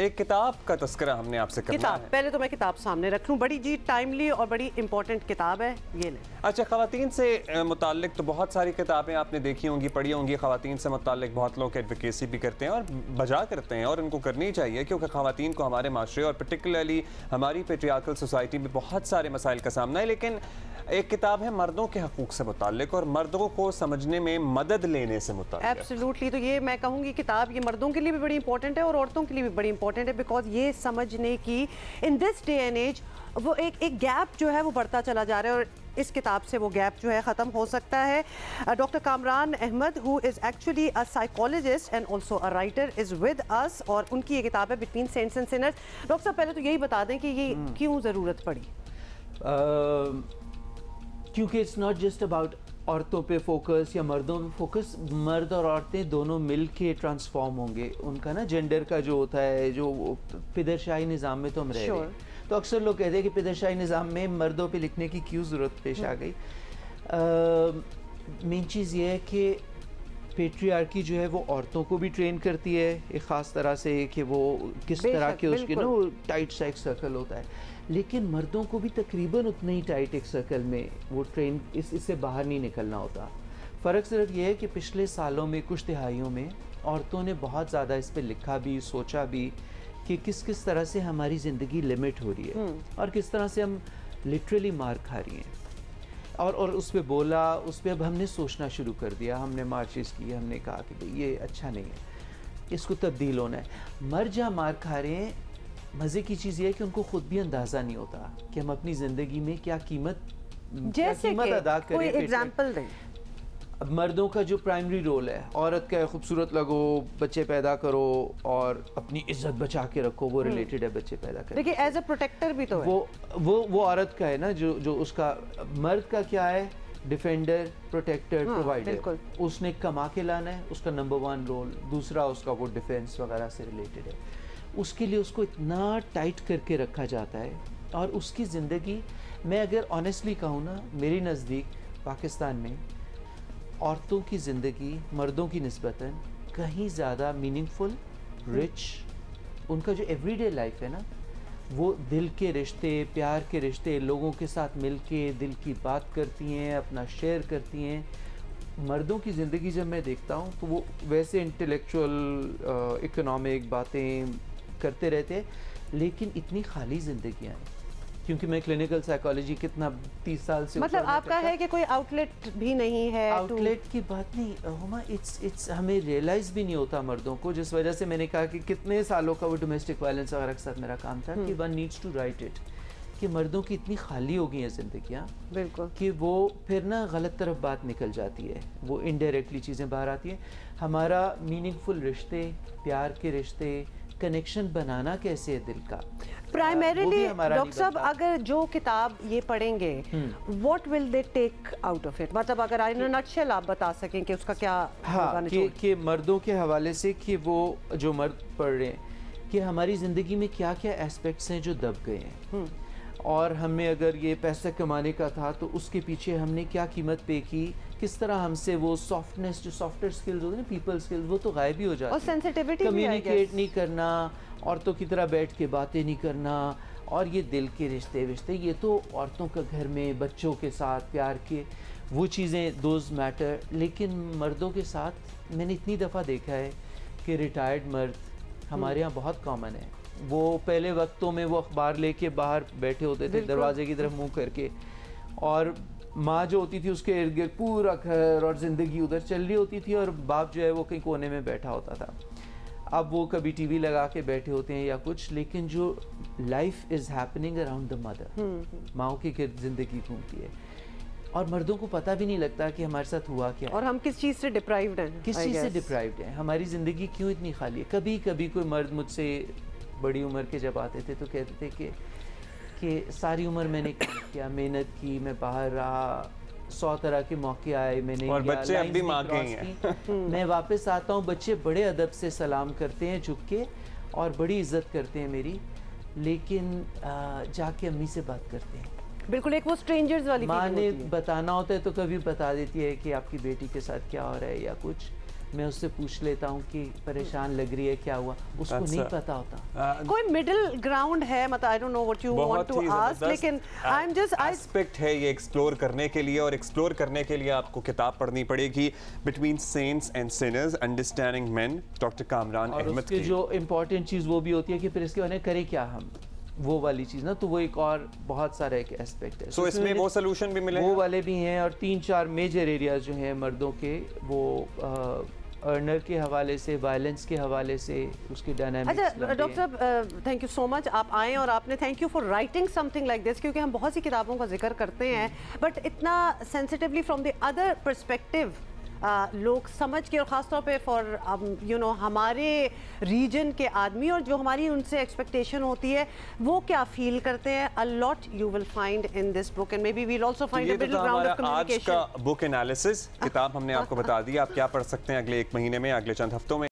एक किताब का तस्करा हमने आपसे करना किताब है। पहले तो मैं किताब सामने रख लूँ, बड़ी जी टाइमली और बड़ी इंपॉर्टेंट किताब है ये। अच्छा, ख़वातीन से मुताल्लिक तो बहुत सारी किताबें आपने देखी होंगी, पढ़ी होंगी। ख़वातीन से मुताल्लिक बहुत लोग एडवोकेसी भी करते हैं और बजा करते हैं, और इनको करनी चाहिए क्योंकि ख़वातीन को हमारे माशरे और पर्टिकुलरली हमारी पेट्रियार्कल सोसाइटी में बहुत सारे मसाइल का सामना है। लेकिन एक किताब है मर्दों के हकूक़ से मुताल्लिक और मर्दों को समझने में मदद लेने से मुताल्लिक। एब्सोल्युटली, तो ये मैं कहूँगी किताब ये मर्दों के लिए भी बड़ी इंपॉर्टेंट है और औरतों के लिए भी बड़ी इंपॉर्टेंट है, बिकॉज ये समझने की in this day and age वो एक गैप जो है वो बढ़ता चला जा रहा है, और इस किताब से वो गैप जो है ख़त्म हो सकता है। Doctor Kamran Ahmed who is actually a psychologist and also a writer is with us, और उनकी ये किताब है between saints and sinners. Doctor साहब पहले तो यही बता दें कि ये क्यों ज़रूरत पड़ी। क्योंकि इट्स नॉट जस्ट अबाउट औरतों पे फोकस या मर्दों पे फोकस, मर्द और औरतें दोनों मिल के ट्रांसफॉर्म होंगे। उनका ना जेंडर का जो होता है, जो पिदरशाही निज़ाम में तो हम रह रहे हैं, तो अक्सर लोग कहते हैं कि पिदरशाही निज़ाम में मर्दों पे लिखने की क्यों ज़रूरत पेश आ गई। मेन चीज़ ये है कि पेट्रियार्की जो है वो औरतों को भी ट्रेन करती है एक ख़ास तरह से कि वो किस तरह के उसके ना टाइट सा एक सर्कल होता है, लेकिन मर्दों को भी तकरीबन उतने ही टाइट एक सर्कल में वो ट्रेन इससे बाहर नहीं निकलना होता। फ़र्क सिर्फ ये है कि पिछले सालों में कुछ तिहाइयों में औरतों ने बहुत ज़्यादा इस पर लिखा भी, सोचा भी कि किस किस तरह से हमारी ज़िंदगी लिमिट हो रही है और किस तरह से हम लिटरली मार खा रही हैं, और उस पर बोला, उस पर अब हमने सोचना शुरू कर दिया। हमने मार्चेस किए, हमने कहा कि भाई ये अच्छा नहीं है, इसको तब्दील होना है। मर जहाँ मार खा रहे हैं, मज़े की चीज़ ये है कि उनको खुद भी अंदाज़ा नहीं होता कि हम अपनी ज़िंदगी में क्या कीमत अदा करें। कोई एग्जांपल दें। अब मर्दों का जो प्राइमरी रोल है, औरत का खूबसूरत लगो, बच्चे पैदा करो और अपनी इज्जत बचा के रखो, वो रिलेटेड है बच्चे पैदा करें। देखिए एज अ प्रोटेक्टर भी तो है। वो औरत का है ना, जो उसका। मर्द का क्या है? Defender, protector, provider. उसने कमा के लाना है, उसका नंबर 1 रोल। दूसरा उसका वो डिफेंस वगैरह से रिलेटेड है। उसके लिए उसको इतना टाइट करके रखा जाता है, और उसकी ज़िंदगी, मैं अगर ऑनेस्टली कहूँ ना, मेरी नज़दीक पाकिस्तान में औरतों की ज़िंदगी मर्दों की निस्बतन कहीं ज़्यादा मीनिंगफुल, रिच। उनका जो एवरीडे लाइफ है ना, वो दिल के रिश्ते, प्यार के रिश्ते, लोगों के साथ मिल के दिल की बात करती हैं, अपना शेयर करती हैं। मर्दों की ज़िंदगी जब मैं देखता हूँ तो वो वैसे इंटेलेक्चुअल इकोनॉमिक बातें करते रहते हैं, लेकिन इतनी खाली ज़िंदगियाँ हैं। क्योंकि मैं क्लिनिकल साइकोलॉजी कितना 30 साल से, मतलब आपका है कि कोई आउटलेट भी नहीं है। आउटलेट की बात नहीं हुमा, इट्स हमें रियलाइज़ भी नहीं होता मर्दों को, जिस वजह से मैंने कहा कि कितने सालों का वो डोमेस्टिक वायलेंस वगैरह के साथ मेरा काम था कि one needs to write it, कि मर्दों की इतनी खाली हो गई हैं ज़िंदगियाँ, बिल्कुल, कि वो फिर ना गलत तरफ बात निकल जाती है, वो इनडायरेक्टली चीज़ें बाहर आती हैं। हमारा मीनिंगफुल रिश्ते, प्यार के रिश्ते, कनेक्शन बनाना कैसे है दिल का, प्राइमरीली डॉक्टर साहब अगर जो किताब ये पढ़ेंगे, what will they take out of it? मतलब अगर इन अ नटशेल आप बता सकें कि उसका क्या होगा कि मर्दों के हवाले से, कि वो जो मर्द पढ़ रहे हैं कि हमारी ज़िंदगी में क्या क्या एस्पेक्ट्स हैं जो दब गए हैं, और हमें अगर ये पैसा कमाने का था तो उसके पीछे हमने क्या कीमत पे की, किस तरह हमसे वो सॉफ्टनेस, जो सॉफ्टवेयर स्किल्स होते हैं ना, पीपल स्किल्स, वो तो गायब ही हो जाती है। और सेंसिटिविटी, कम्युनिकेट नहीं करना, औरतों की तरह बैठ के बातें नहीं करना, और ये दिल के रिश्ते ये तो औरतों का घर में बच्चों के साथ प्यार के वो चीज़ें, दोज मैटर। लेकिन मर्दों के साथ मैंने इतनी दफ़ा देखा है कि रिटायर्ड मर्द हमारे यहाँ बहुत कॉमन है। वो पहले वक्तों में वो अखबार लेके बाहर बैठे होते थे दरवाजे की तरफ मुंह करके, और माँ जो होती थी उसके इर्द गिर्द पूरा घर और ज़िंदगी उधर चल रही होती थी, और बाप जो है वो कहीं कोने में बैठा होता था। अब वो कभी टीवी लगा के बैठे होते हैं या कुछ, लेकिन जो life is happening around the mother, Mao की ज़िंदगी घूमती है, और मर्दों को पता भी नहीं लगता कि हमारे साथ हुआ क्या, और हम किस चीज़ से डिप्राइव्ड हैं, किस चीज़ से डिप्राइव्ड हैं, हमारी ज़िंदगी क्यों इतनी खाली है। कभी कभी कोई मर्द मुझसे बड़ी उम्र के जब आते थे तो कहते थे कि सारी उम्र मैंने क्या मेहनत की, मैं बाहर रहा, 100 तरह के मौके आए, मैंने और बच्चे अब भी मांग गए हैं। मैं वापस आता हूँ, बच्चे बड़े अदब से सलाम करते हैं झुक के, और बड़ी इज्जत करते हैं मेरी, लेकिन जाके अम्मी से बात करते हैं। बिल्कुल एक वो स्ट्रेंजर्स वाली माँ ने बताना होता है तो कभी बता देती है कि आपकी बेटी के साथ क्या हो रहा है या कुछ, मैं उससे पूछ लेता हूँ कि परेशान लग रही है, क्या हुआ, उसको नहीं पता होता। कोई मिडिल ग्राउंड है, मतलब I don't know what you want to ask, लेकिन आई एम जस्ट एस्पेक्ट है ये एक्सप्लोर करने के लिए, और एक्सप्लोर करने के लिए आपको किताब पढ़नी पड़ेगी between saints and sinners understanding men, doctor Kamran Ahmed की। जो इम्पोर्टेंट चीज़ वो भी होती है कि फिर इसके बाद करें क्या हम, वो वाली चीज़ ना, तो वो एक और बहुत सारा एक एस्पेक्ट है। सो इसमें वो सोल्यूशन भी मिले, वो वाले भी हैं, और 3-4 मेजर एरियाज जो हैं मर्दों के, वो अर्नर के हवाले से, वायलेंस के हवाले से, उसके डायनामिक्स। अच्छा डॉक्टर साहब, थैंक यू सो मच, आप आए और आपने thank you for writing something like this, क्योंकि हम बहुत सी किताबों का जिक्र करते हैं बट इतना sensitively from the other perspective लोग समझ के, और ख़ासतौर पे फॉर यू नो हमारे रीजन के आदमी, और जो हमारी उनसे एक्सपेक्टेशन होती है वो क्या फील करते हैं, a lot you will find in this book, and maybe we will also find a middle ground of communication. आज का बुक एनालिसिस किताब हमने आपको बता दी, आप क्या पढ़ सकते हैं अगले 1 महीने में, अगले चंद हफ्तों में।